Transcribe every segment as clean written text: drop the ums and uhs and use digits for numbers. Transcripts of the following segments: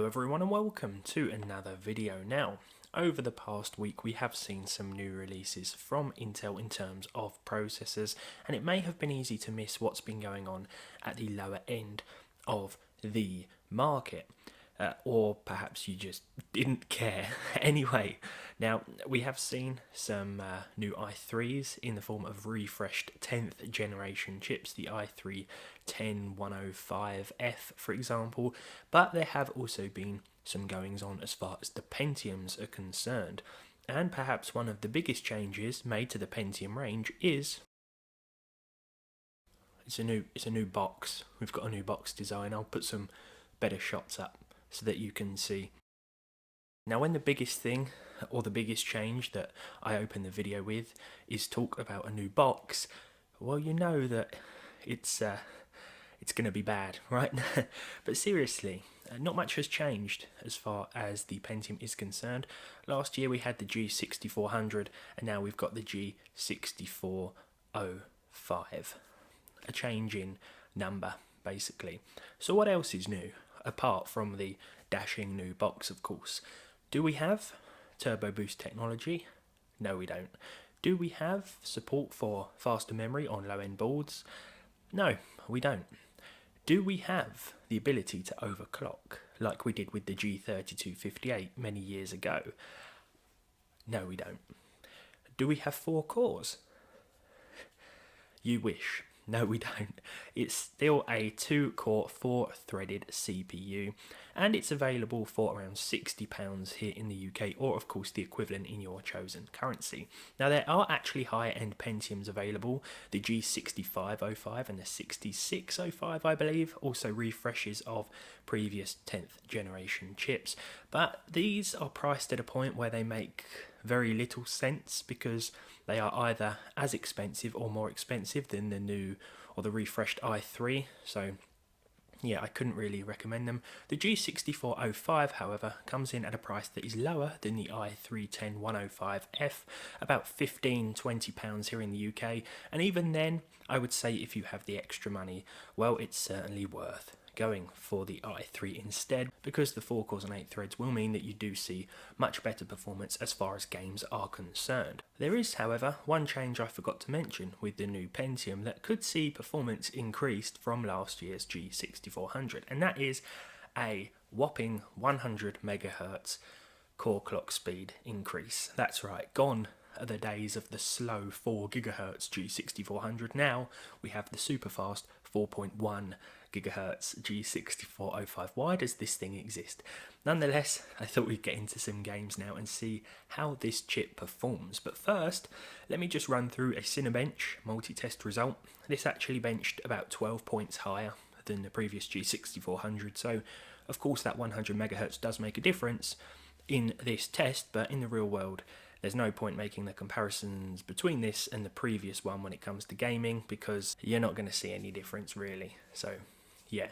Hello everyone and welcome to another video. Now, over the past week we have seen some new releases from Intel in terms of processors, and it may have been easy to miss what's been going on at the lower end of the market. Or perhaps you just didn't care. Anyway, now we have seen some new i3s in the form of refreshed 10th generation chips, the i3-10105F for example, but there have also been some goings on as far as the Pentiums are concerned. And perhaps one of the biggest changes made to the Pentium range is it's a new box. We've got a new box design. I'll put some better shots up so that you can see. Now, when the biggest thing or the biggest change that I open the video with is talk about a new box, well, you know that it's going to be bad, right? But seriously, not much has changed as far as the Pentium is concerned. Last year we had the G6400 and now we've got the G6405. A change in number, basically. So what else is new? Apart from the dashing new box, of course. Do we have turbo boost technology? No, we don't. Do we have support for faster memory on low-end boards? No, we don't. Do we have the ability to overclock like we did with the G3258 many years ago? No, we don't. Do we have 4 cores? You wish. No, we don't. It's still a 2-core, 4-threaded CPU, and it's available for around £60 here in the UK, or of course the equivalent in your chosen currency. Now, there are actually higher-end Pentiums available, the G6505 and the 6605, I believe, also refreshes of previous 10th generation chips, but these are priced at a point where they make very little sense because they are either as expensive or more expensive than the new or the refreshed i3, so yeah, I couldn't really recommend them. The G6405, however, comes in at a price that is lower than the i3-10105F, about £15–20 here in the UK, and even then, I would say if you have the extra money, well, it's certainly worth going for the i3 instead, because the 4 cores and 8 threads will mean that you do see much better performance as far as games are concerned. There is, however, one change I forgot to mention with the new Pentium that could see performance increased from last year's G6400, and that is a whopping 100 MHz core clock speed increase. That's right, gone are the days of the slow 4 GHz G6400. Now we have the super fast 4.1 GHz G6405. Why does this thing exist? Nonetheless, I thought we'd get into some games now and see how this chip performs. But first, let me just run through a Cinebench multi-test result. This actually benched about 12 points higher than the previous G6400, so of course that 100 MHz does make a difference in this test, but in the real world there's no point making the comparisons between this and the previous one when it comes to gaming, because you're not going to see any difference really. So yeah,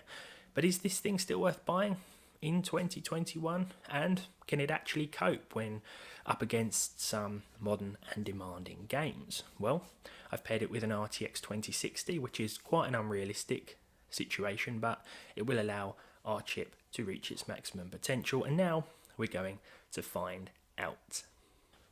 but is this thing still worth buying in 2021, and can it actually cope when up against some modern and demanding games? Well, I've paired it with an RTX 2060, which is quite an unrealistic situation, but it will allow our chip to reach its maximum potential, and now we're going to find out.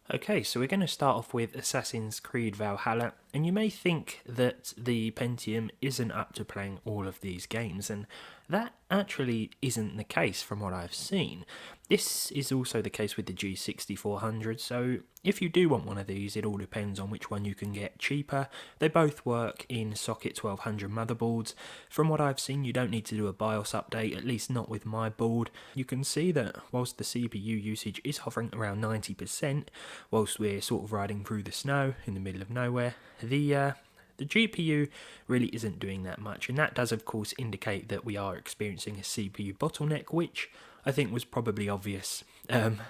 Okay, so we're going to start off with Assassin's Creed Valhalla, and you may think that the Pentium isn't up to playing all of these games, and that actually isn't the case from what I've seen. This is also the case with the G6400, so if you do want one of these, it all depends on which one you can get cheaper. They both work in socket 1200 motherboards. From what I've seen, you don't need to do a BIOS update, at least not with my board. You can see that whilst the CPU usage is hovering around 90%, whilst we're sort of riding through the snow in the middle of nowhere, the GPU really isn't doing that much, and that does of course indicate that we are experiencing a CPU bottleneck, which I think was probably obvious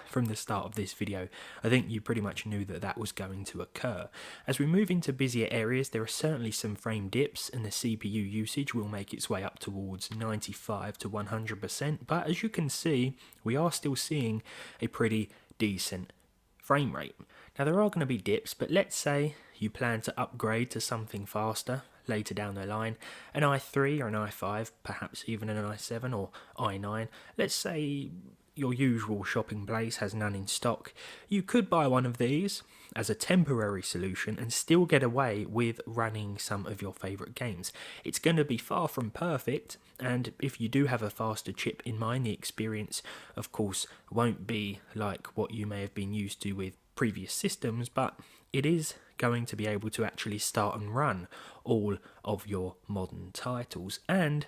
from the start of this video. I think you pretty much knew that that was going to occur. As we move into busier areas, there are certainly some frame dips, and the CPU usage will make its way up towards 95 to 100%, but as you can see, we are still seeing a pretty decent frame rate. Now, there are going to be dips, but let's say you plan to upgrade to something faster. later down the line, an i3 or an i5, perhaps even an i7 or i9. Let's say your usual shopping place has none in stock. You could buy one of these as a temporary solution and still get away with running some of your favourite games. It's going to be far from perfect, and if you do have a faster chip in mind, the experience of course won't be like what you may have been used to with previous systems, but it is going to be able to actually start and run all of your modern titles, and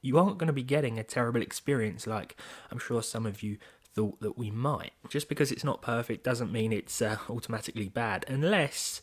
you aren't going to be getting a terrible experience like I'm sure some of you thought that we might. Just because it's not perfect doesn't mean it's automatically bad, unless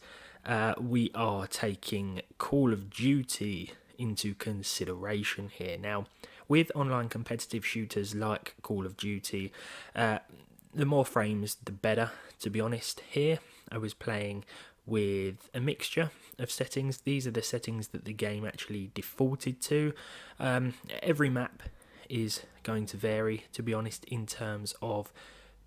we are taking Call of Duty into consideration here. Now, with online competitive shooters like Call of Duty, the more frames the better, to be honest. Here I was playing with a mixture of settings. These are the settings that the game actually defaulted to. Every map is going to vary, to be honest, in terms of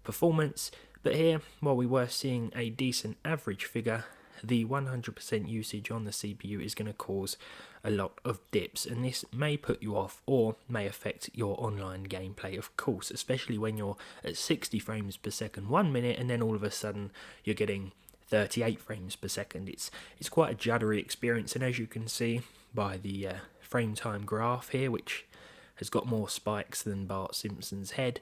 performance, but here, while we were seeing a decent average figure, the 100% usage on the CPU is going to cause a lot of dips, and this may put you off or may affect your online gameplay, of course, especially when you're at 60 frames per second 1 minute and then all of a sudden you're getting 38 frames per second. It's quite a juddery experience, and as you can see by the frame time graph here, which has got more spikes than Bart Simpson's head,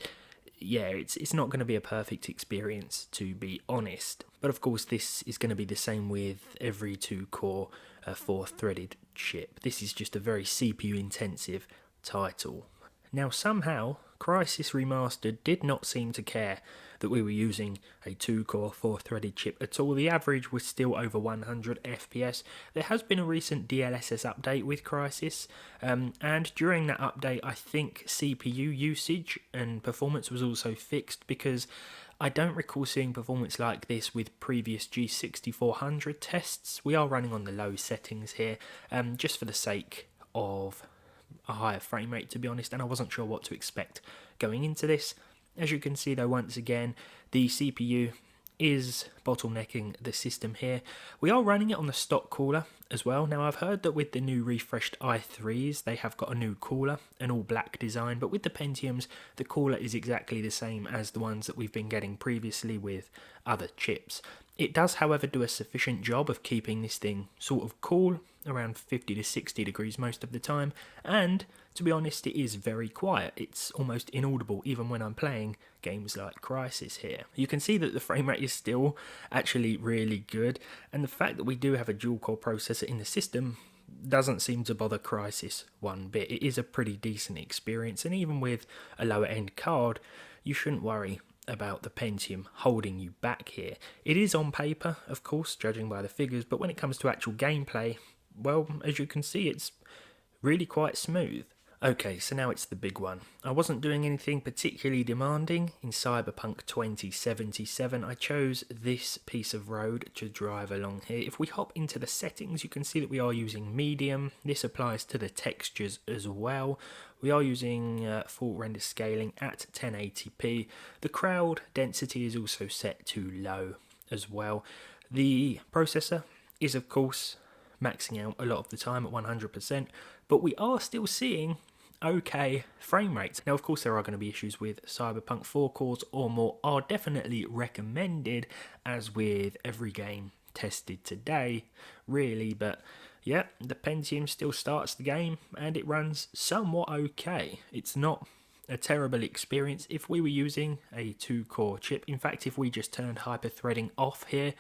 yeah, it's not going to be a perfect experience, to be honest. But of course this is going to be the same with every 2-core 4-threaded chip. This is just a very CPU intensive title. Now somehow Crysis Remastered did not seem to care that we were using a 2-core 4-threaded chip at all. The average was still over 100 FPS. There has been a recent DLSS update with Crysis, and during that update I think CPU usage and performance was also fixed, because I don't recall seeing performance like this with previous G6400 tests. We are running on the low settings here, just for the sake of a higher frame rate, to be honest, and I wasn't sure what to expect going into this. As you can see though, once again, the CPU is bottlenecking the system here. We are running it on the stock cooler as well. Now I've heard that with the new refreshed i3s, they have got a new cooler, an all black design, but with the Pentiums, the cooler is exactly the same as the ones that we've been getting previously with other chips. It does, however, do a sufficient job of keeping this thing sort of cool, around 50 to 60 degrees most of the time, and to be honest, it is very quiet. It's almost inaudible even when I'm playing games like Crysis here. You can see that the frame rate is still actually really good, and the fact that we do have a dual-core processor in the system doesn't seem to bother Crysis one bit. It is a pretty decent experience, and even with a lower end card, you shouldn't worry about the Pentium holding you back here. It is on paper, of course, judging by the figures, but when it comes to actual gameplay, well, as you can see, it's really quite smooth. Okay, so now it's the big one. I wasn't doing anything particularly demanding in Cyberpunk 2077. I chose this piece of road to drive along here. If we hop into the settings, you can see that we are using medium. This applies to the textures as well. We are using full render scaling at 1080p. The crowd density is also set to low as well. The processor is, of course, maxing out a lot of the time at 100%, but we are still seeing okay frame rates. Now, of course, there are going to be issues with Cyberpunk. 4 cores or more are definitely recommended, as with every game tested today, really, but yeah, the Pentium still starts the game and it runs somewhat okay. It's not a terrible experience. If we were using a 2-core chip, in fact, if we just turned hyper-threading off here,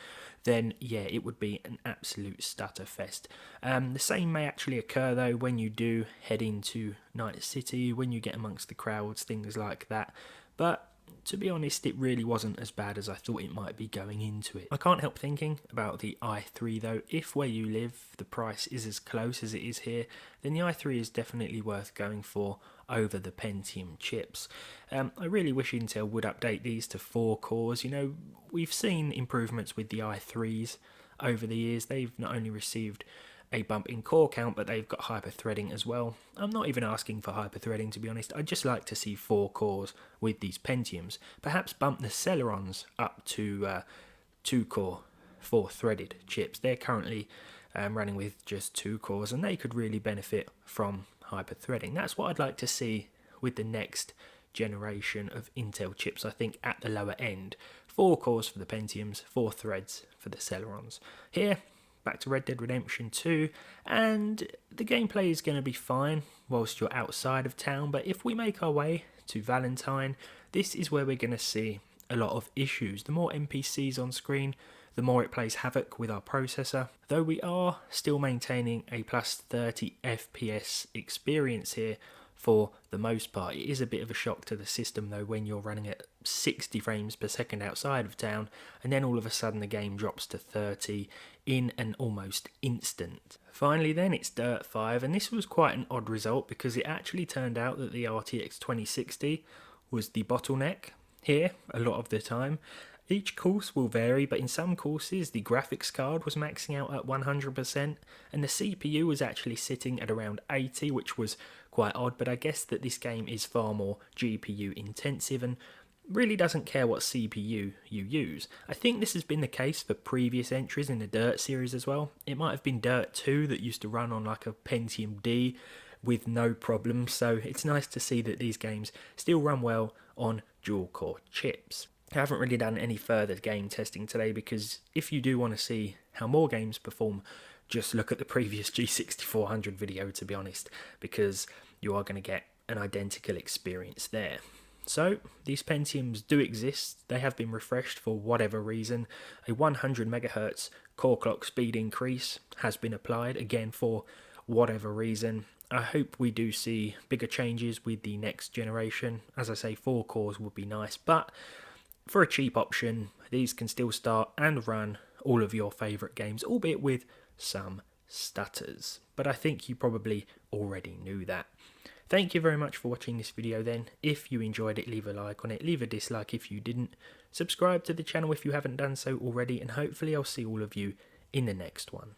then yeah, it would be an absolute stutter fest. The same may actually occur though when you do head into Night City, when you get amongst the crowds, things like that. But to be honest, it really wasn't as bad as I thought it might be going into it. I can't help thinking about the i3 though. If where you live the price is as close as it is here, then the i3 is definitely worth going for over the Pentium chips. I really wish Intel would update these to 4 cores. You know, we've seen improvements with the i3s over the years. They've not only received a bump in core count, but they've got hyper-threading as well. I'm not even asking for hyper-threading, to be honest. I'd just like to see 4 cores with these Pentiums. Perhaps bump the Celerons up to 2-core 4-threaded chips. They're currently running with just 2 cores, and they could really benefit from hyper-threading. That's what I'd like to see with the next generation of Intel chips, I think, at the lower end. 4 cores for the Pentiums, 4 threads for the Celerons. Here, back to Red Dead Redemption 2, and the gameplay is going to be fine whilst you're outside of town, but if we make our way to Valentine, this is where we're going to see a lot of issues. The more NPCs on screen, the more it plays havoc with our processor. Though we are still maintaining a plus 30 FPS experience here for the most part. It is a bit of a shock to the system though when you're running at 60 frames per second outside of town, and then all of a sudden the game drops to 30 in an almost instant. Finally then, it's Dirt 5, and this was quite an odd result because it actually turned out that the RTX 2060 was the bottleneck here a lot of the time. Each course will vary, but in some courses the graphics card was maxing out at 100% and the CPU was actually sitting at around 80, which was quite odd, but I guess that this game is far more GPU intensive and really doesn't care what CPU you use. I think this has been the case for previous entries in the Dirt series as well. It might have been Dirt 2 that used to run on like a Pentium D with no problem, so it's nice to see that these games still run well on dual-core chips. I haven't really done any further game testing today because if you do want to see how more games perform, just look at the previous G6400 video, to be honest, because you are going to get an identical experience there. So, these Pentiums do exist. They have been refreshed for whatever reason. A 100 MHz core clock speed increase has been applied, again for whatever reason. I hope we do see bigger changes with the next generation. As I say, 4 cores would be nice, but for a cheap option, these can still start and run all of your favourite games, albeit with some stutters. But I think you probably already knew that. Thank you very much for watching this video then. If you enjoyed it, leave a like on it, leave a dislike if you didn't. Subscribe to the channel if you haven't done so already, and hopefully I'll see all of you in the next one.